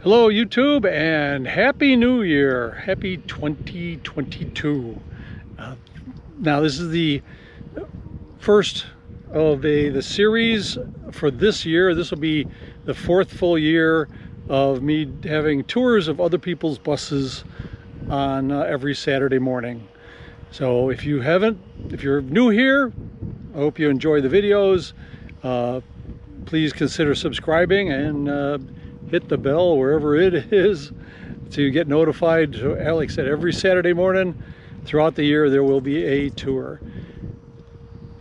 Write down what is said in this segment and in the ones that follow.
Hello YouTube, and Happy New Year. Happy 2022. Now this is the first of the series for this year. This will be the fourth full year of me having tours of other people's buses on every Saturday morning. So if you're new here, I hope you enjoy the videos. Please consider subscribing and hit the bell wherever it is to get notified. So Alex said every Saturday morning throughout the year there will be a tour.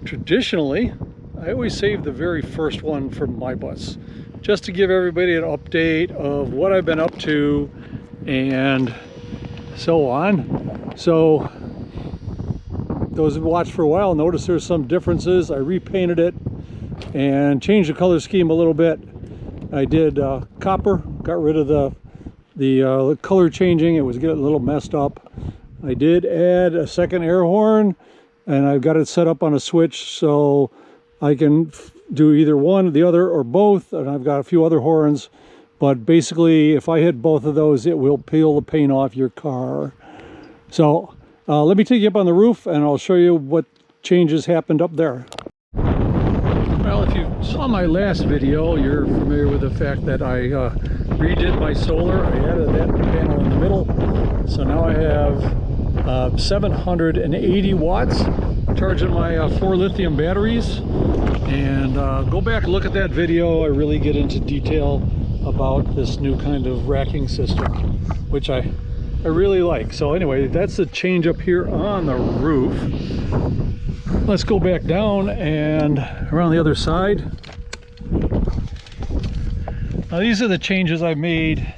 Traditionally, I always save the very first one for my bus, just to give everybody an update of what I've been up to and so on. So those who watched for a while notice there's some differences. I repainted it and changed the color scheme a little bit. I did copper, got rid of the color changing. It was getting a little messed up. I did add a second air horn, and I've got it set up on a switch so I can do either one, the other, or both. And I've got a few other horns, but basically if I hit both of those, it will peel the paint off your car. So let me take you up on the roof and I'll show you what changes happened up there. Well, if you saw my last video, you're familiar with the fact that I redid my solar. I added that panel in the middle. So now I have 780 watts charging my 4 lithium batteries. And go back and look at that video. I really get into detail about this new kind of racking system, which I really like. So anyway, that's the change up here on the roof. Let's go back down and around the other side. Now these are the changes I've made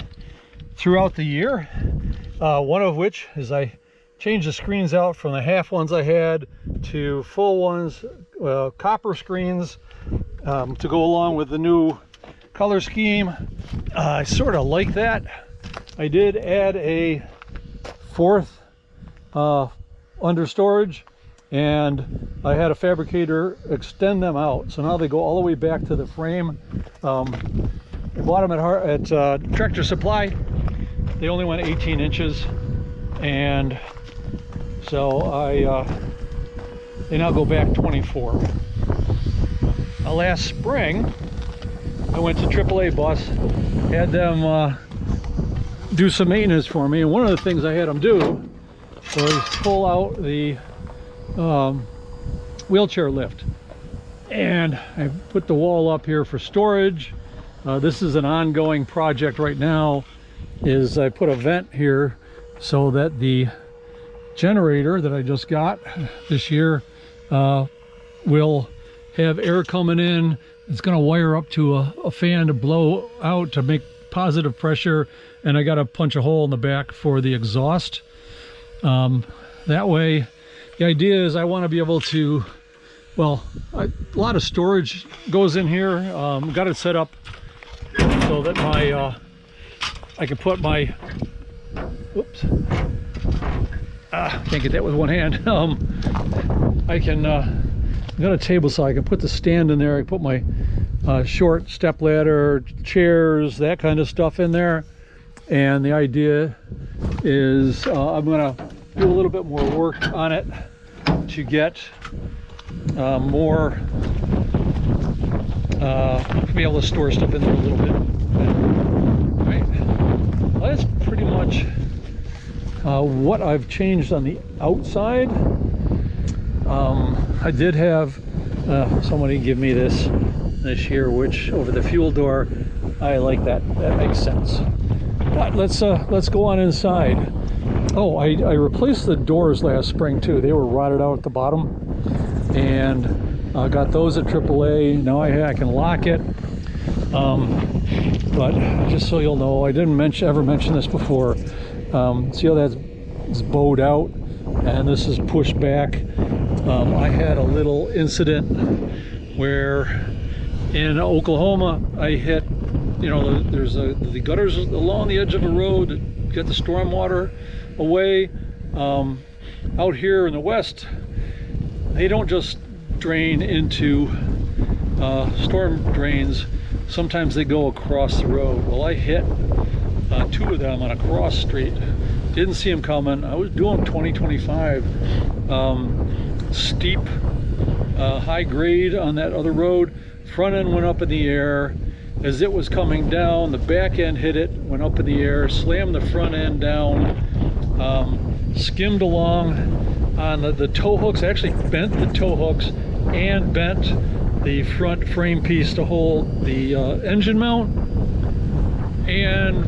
throughout the year. One of which is I changed the screens out from the half ones I had to full ones, copper screens, to go along with the new color scheme. I sort of like that. I did add a fourth under storage, and I had a fabricator extend them out, so now they go all the way back to the frame. I bought them at Tractor Supply. They only went 18 inches, and so they now go back 24. Now last spring I went to AAA Bus, had them do some maintenance for me, and one of the things I had them do was pull out the wheelchair lift, and I put the wall up here for storage. This is an ongoing project right now. Is I put a vent here so that the generator that I just got this year will have air coming in. It's going to wire up to a fan to blow out to make positive pressure, and I got to punch a hole in the back for the exhaust. That way, the idea is I want to be able to, well, a lot of storage goes in here. Got it set up so that my I can put my, whoops, can't get that with one hand. I can, I've got a table so I can put the stand in there. I put my short step ladder, chairs, that kind of stuff in there. And the idea is I'm gonna do a little bit more work on it to get more, be able to store stuff in there a little bit. Right. Well, that's pretty much what I've changed on the outside. I did have somebody give me this year, which over the fuel door, I like that. That makes sense. But let's go on inside. Oh, I replaced the doors last spring too. They were rotted out at the bottom, and I got those at AAA. Now I can lock it. But just so you'll know, I didn't ever mention this before. See how that's bowed out, and this is pushed back. I had a little incident where in Oklahoma I hit, you know, there's the gutters along the edge of a road that get the storm water away. Out here in the west, they don't just drain into storm drains. Sometimes they go across the road. Well, I hit two of them on a cross street. Didn't see them coming. I was doing 20-25. Steep, high grade on that other road. Front end went up in the air. As it was coming down, the back end hit it, went up in the air, slammed the front end down, skimmed along on the tow hooks. I actually bent the tow hooks and bent the front frame piece to hold the engine mount, and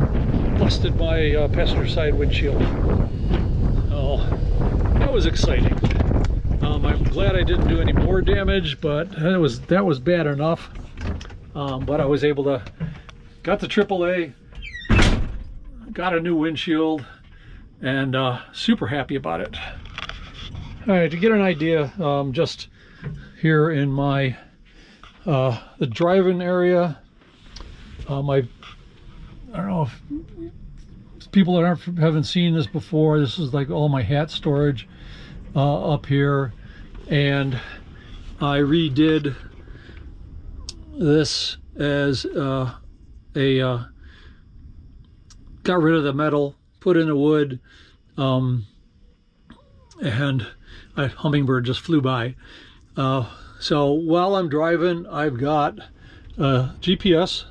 busted my passenger side windshield. Oh, that was exciting. I'm glad I didn't do any more damage, but that was bad enough. But I was able to, got the AAA, got a new windshield, and super happy about it. All right, to get an idea, just here in my the driving area, I don't know if people that haven't seen this before, this is like all my hat storage up here, and I redid this as got rid of the metal, put in the wood, and a hummingbird just flew by. So while I'm driving, I've got GPS.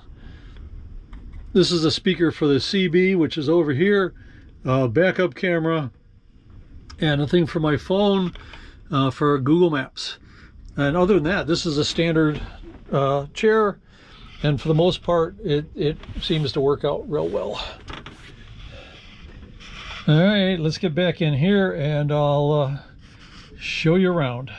This is a speaker for the CB, which is over here, backup camera, and a thing for my phone for Google Maps. And other than that, this is a standard chair, and for the most part it seems to work out real well. All right, let's get back in here and I'll show you around.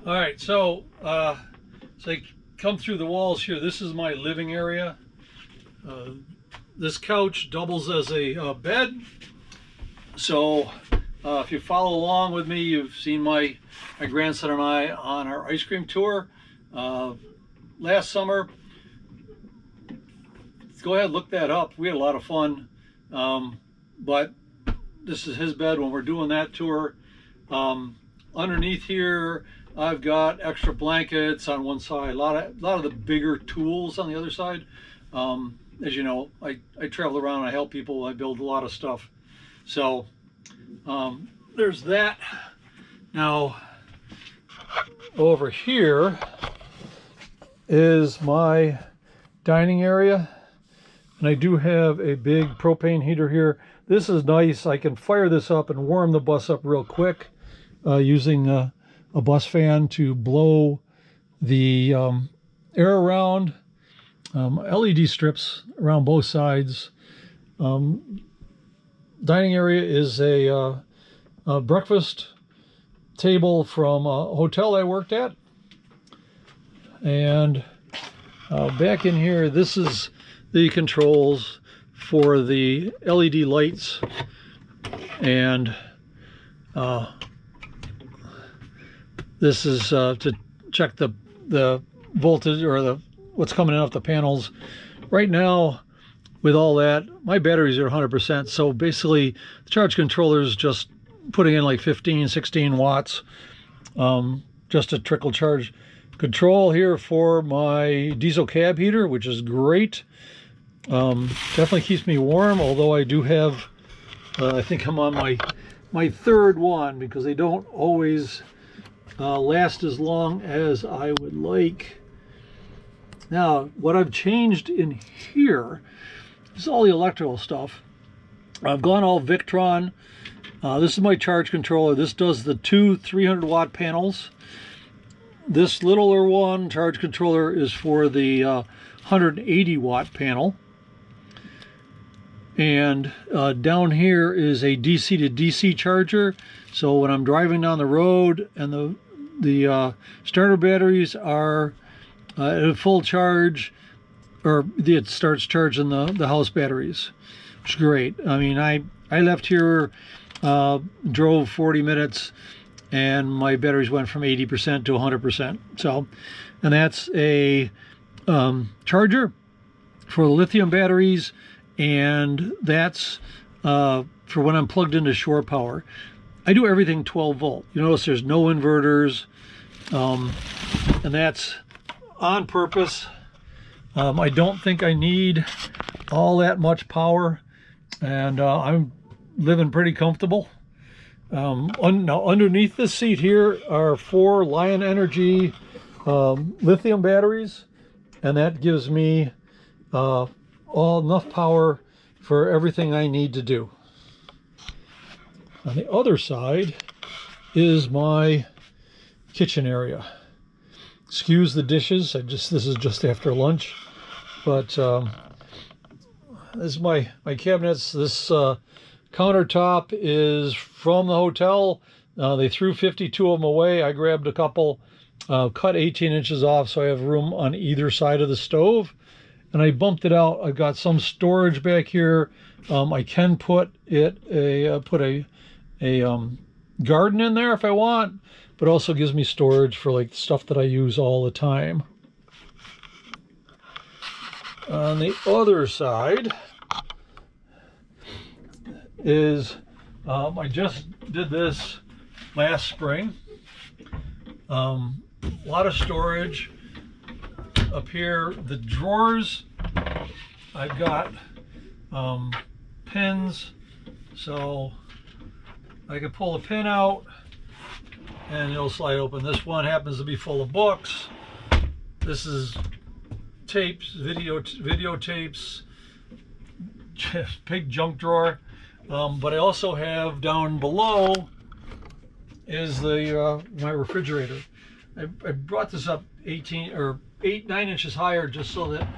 All right, so I come through the walls here. This is my living area. This couch doubles as a bed. So if you follow along with me, you've seen my grandson and I on our ice cream tour last summer. Go ahead, look that up. We had a lot of fun. But this is his bed when we're doing that tour. Underneath here, I've got extra blankets on one side, a lot of the bigger tools on the other side. As you know, I travel around, I help people, I build a lot of stuff. So there's that. Now over here is my dining area, and I do have a big propane heater here. This is nice. I can fire this up and warm the bus up real quick using a bus fan to blow the air around. LED strips around both sides. Dining area is a breakfast table from a hotel I worked at. And back in here, this is the controls for the LED lights, and this is to check the voltage or what's coming off the panels. Right now, with all that, my batteries are 100%. So basically, the charge controller is just putting in like 15, 16 watts, just a trickle charge control here for my diesel cab heater, which is great. Definitely keeps me warm, although I do have, I think I'm on my third one, because they don't always last as long as I would like. Now, what I've changed in here is all the electrical stuff. I've gone all Victron. This is my charge controller. This does the two 300-watt panels. This littler one, charge controller, is for the 180-watt panel. And down here is a DC to DC charger. So when I'm driving down the road and the starter batteries are at a full charge, or it starts charging the house batteries, which is great. I mean, I left here, drove 40 minutes, and my batteries went from 80% to 100%. So, and that's a charger for lithium batteries, and that's for when I'm plugged into shore power. I do everything 12 volt. You notice there's no inverters, and that's on purpose. I don't think I need all that much power, and I'm living pretty comfortable. Now underneath this seat here are 4 Lion Energy lithium batteries, and that gives me enough power for everything I need to do. On the other side is my kitchen area. Excuse the dishes, this is just after lunch, but this is my cabinets. This countertop is from the hotel. They threw 52 of them away. I grabbed a couple, cut 18 inches off so I have room on either side of the stove, and I bumped it out. I've got some storage back here. I can put a garden in there if I want, but also gives me storage for like stuff that I use all the time. On the other side is, I just did this last spring. A lot of storage up here. The drawers, I've got pins, so I can pull a pin out and it'll slide open. This one happens to be full of books. This is tapes, videotapes, big junk drawer. But I also have down below is the my refrigerator. I brought this up 9 inches higher just so that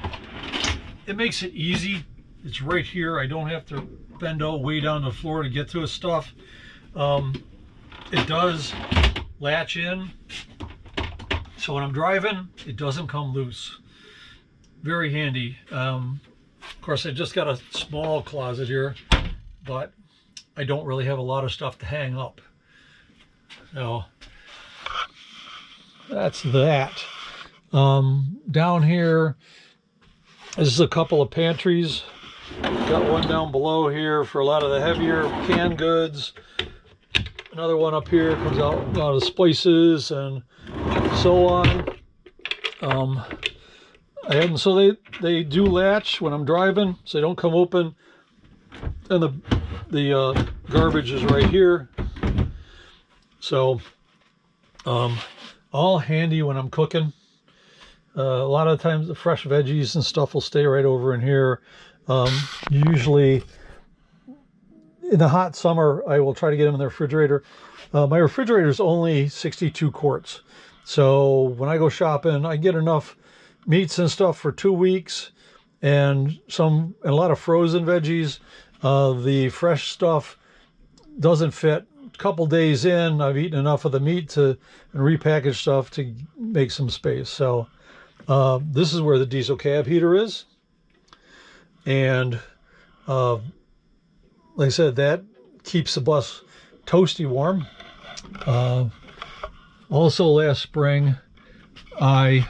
it makes it easy. It's right here. I don't have to bend all way down the floor to get to his stuff. It does latch in, so when I'm driving, it doesn't come loose. Very handy. Of course, I just got a small closet here, but I don't really have a lot of stuff to hang up. So that's that. Down here, this is a couple of pantries. Got one down below here for a lot of the heavier canned goods. Another one up here comes out a lot of spices and so on. And so they do latch when I'm driving, so they don't come open. And the garbage is right here. So all handy when I'm cooking. A lot of times the fresh veggies and stuff will stay right over in here. Usually in the hot summer, I will try to get them in the refrigerator. My refrigerator is only 62 quarts. So when I go shopping, I get enough meats and stuff for 2 weeks, and a lot of frozen veggies. The fresh stuff doesn't fit. A couple days in, I've eaten enough of the meat and repackaged stuff to make some space. So this is where the diesel cab heater is. And like I said, that keeps the bus toasty warm. Also last spring, I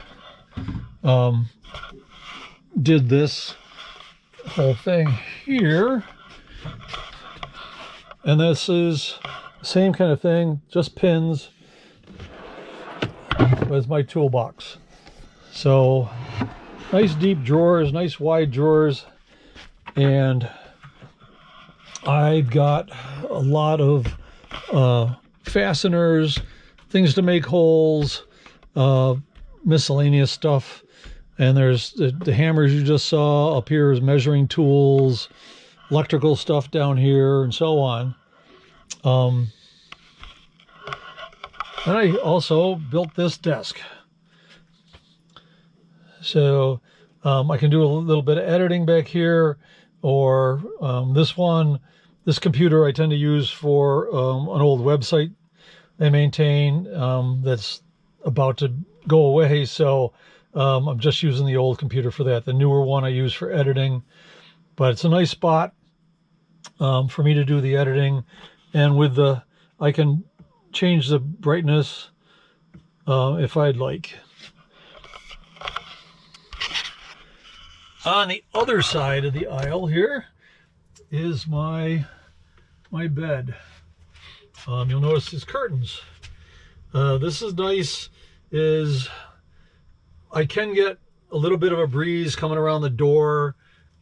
did this whole thing here. And this is the same kind of thing, just pins with my toolbox. So nice deep drawers, nice wide drawers. And I've got a lot of fasteners, things to make holes, miscellaneous stuff. And there's the hammers you just saw. Up here is measuring tools, electrical stuff down here, and so on. And I also built this desk. So I can do a little bit of editing back here, or this computer I tend to use for an old website I maintain that's about to go away. So I'm just using the old computer for that. The newer one I use for editing, but it's a nice spot for me to do the editing. And with I can change the brightness if I'd like. On the other side of the aisle here is my bed. You'll notice these curtains. This is nice, is I can get a little bit of a breeze coming around the door.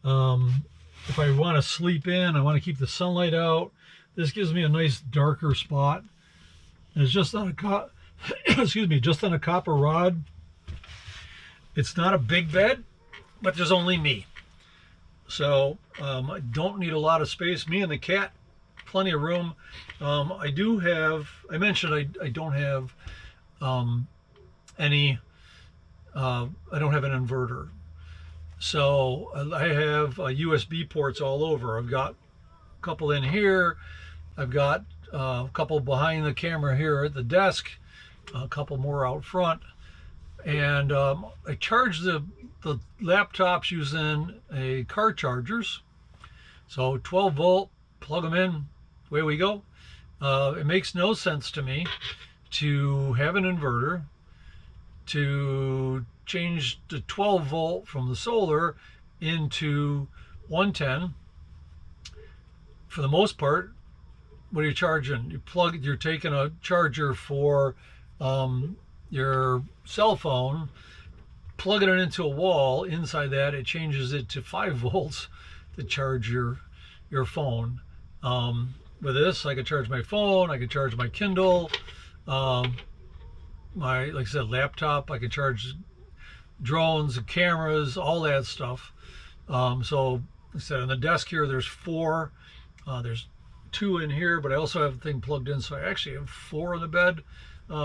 If I want to sleep in, I want to keep the sunlight out. This gives me a nice darker spot. And it's just on a excuse me, just on a copper rod. It's not a big bed, but there's only me. So I don't need a lot of space. Me and the cat, plenty of room. I do have, I mentioned I don't have I don't have an inverter. So I have USB ports all over. I've got a couple in here. I've got a couple behind the camera here at the desk, a couple more out front. And I charge the laptops using a car chargers. So 12 volt, plug them in, away we go. It makes no sense to me to have an inverter to change the 12 volt from the solar into 110. For the most part, what are you charging? You're taking a charger for your cell phone, plugging it into a wall. Inside that, it changes it to 5 volts to charge your phone. With this, I can charge my phone, I can charge my Kindle, my, like I said, laptop. I can charge drones, cameras, all that stuff. So like I said, on the desk here, there's 4. There's 2 in here, but I also have the thing plugged in, so I actually have 4 in the bed,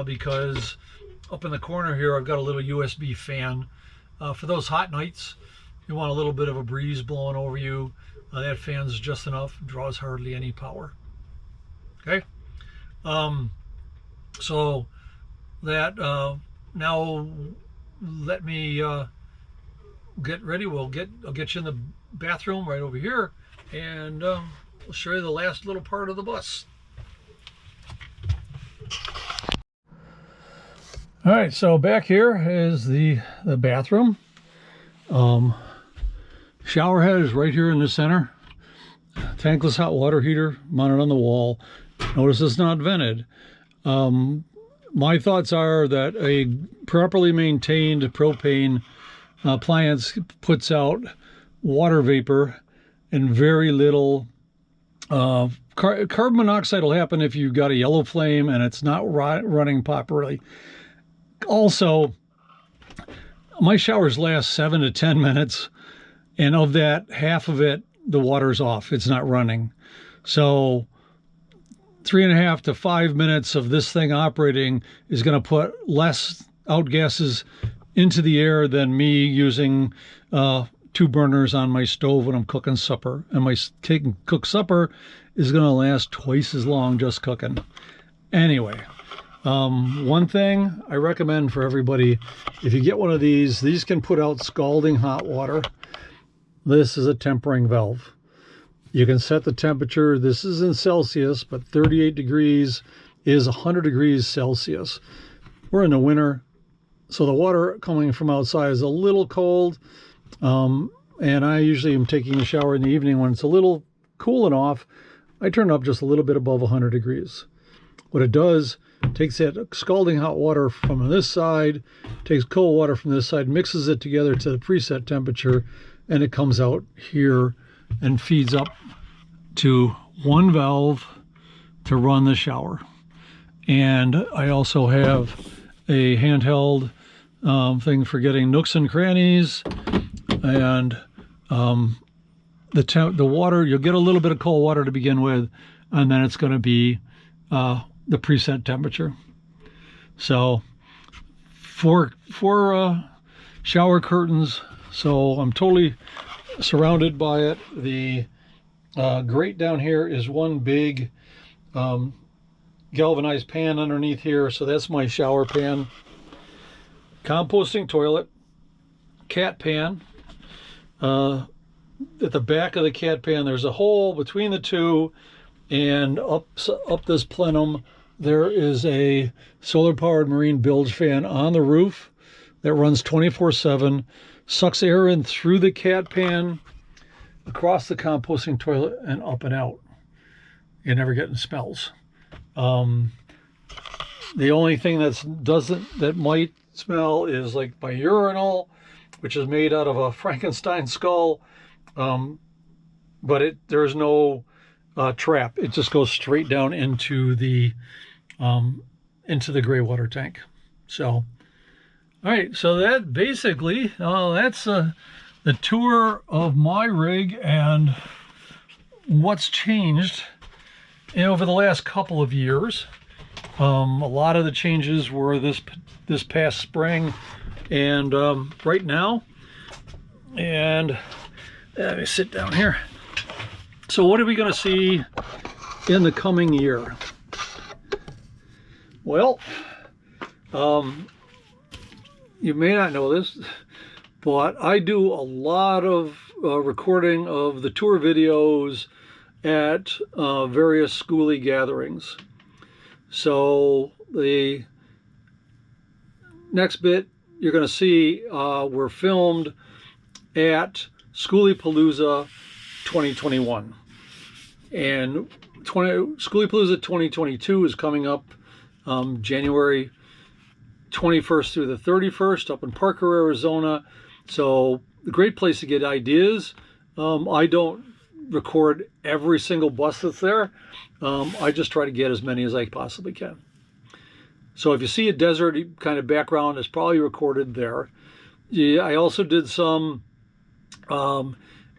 because up in the corner here, I've got a little USB fan. For those hot nights, you want a little bit of a breeze blowing over you. That fan's just enough, draws hardly any power. Okay. So that, now let me get ready. I'll get you in the bathroom right over here, and we'll show you the last little part of the bus. All right, so back here is the bathroom. Shower head is right here in the center. Tankless hot water heater mounted on the wall. Notice it's not vented. My thoughts are that a properly maintained propane appliance puts out water vapor and very little carbon monoxide will happen if you've got a yellow flame and it's not running properly. Also, my showers last 7 to 10 minutes, and of that, half of it, the water's off. It's not running. So 3.5 to 5 minutes of this thing operating is going to put less outgases into the air than me using 2 burners on my stove when I'm cooking supper. And my cooked supper is going to last twice as long just cooking. Anyway, one thing I recommend for everybody, if you get one of these can put out scalding hot water. This is a tempering valve. You can set the temperature. This is in Celsius, but 38 degrees is 100 degrees Celsius. We're in the winter, so the water coming from outside is a little cold. And I usually am taking a shower in the evening when it's a little cooling off. I turn it up just a little bit above 100 degrees. What it does, takes that scalding hot water from this side, takes cold water from this side, mixes it together to the preset temperature, and it comes out here and feeds up to one valve to run the shower. And I also have a handheld thing for getting nooks and crannies, and the water, you'll get a little bit of cold water to begin with, and then it's going to be the preset temperature. So four shower curtains, so I'm totally surrounded by it. The grate down here is one big galvanized pan underneath here, so that's my shower pan. Composting toilet, cat pan. At the back of the cat pan, there's a hole between the two, and up this plenum there is a solar powered marine bilge fan on the roof that runs 24/7, sucks air in through the cat pan, across the composting toilet, and up and out. You're never getting smells. The only thing that might smell is like my urinal, which is made out of a Frankenstein skull. But there's no trap. It just goes straight down into the gray water tank. So, all right. So that basically that's the tour of my rig and what's changed over the last couple of years. A lot of the changes were this past spring and right now. And let me sit down here. So what are we going to see in the coming year? Well, you may not know this, but I do a lot of recording of the tour videos at various schoolie gatherings. So the next bit you're going to see were filmed at Schoolie-Palooza 2021. And Schoolie-Palooza 2022 is coming up January 21st through the 31st up in Parker, Arizona. So a great place to get ideas. I don't record every single bus that's there. I just try to get as many as I possibly can. So if you see a desert kind of background, it's probably recorded there. Yeah, I also did some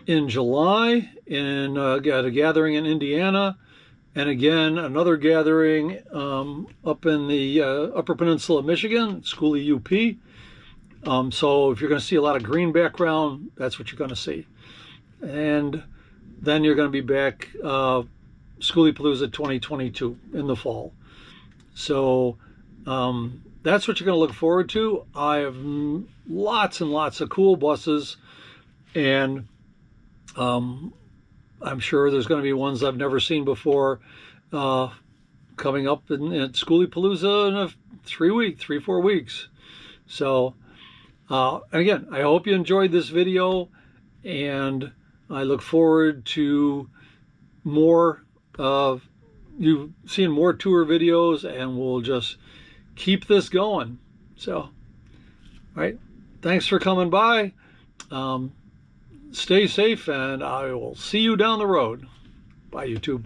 in July at a gathering in Indiana, and again another gathering up in the Upper Peninsula of Michigan, Schoolie UP. So if you're going to see a lot of green background, that's what you're going to see. And then you're going to be back Schoolie-Palooza 2022 in the fall. So that's what you're going to look forward to. I have lots and lots of cool buses, and I'm sure there's going to be ones I've never seen before coming up at Schoolie-Palooza in 3-4 weeks. So, and again, I hope you enjoyed this video, and I look forward to more of you seeing more tour videos, and we'll just keep this going. So, all right, thanks for coming by. Stay safe, and I will see you down the road. Bye, YouTube.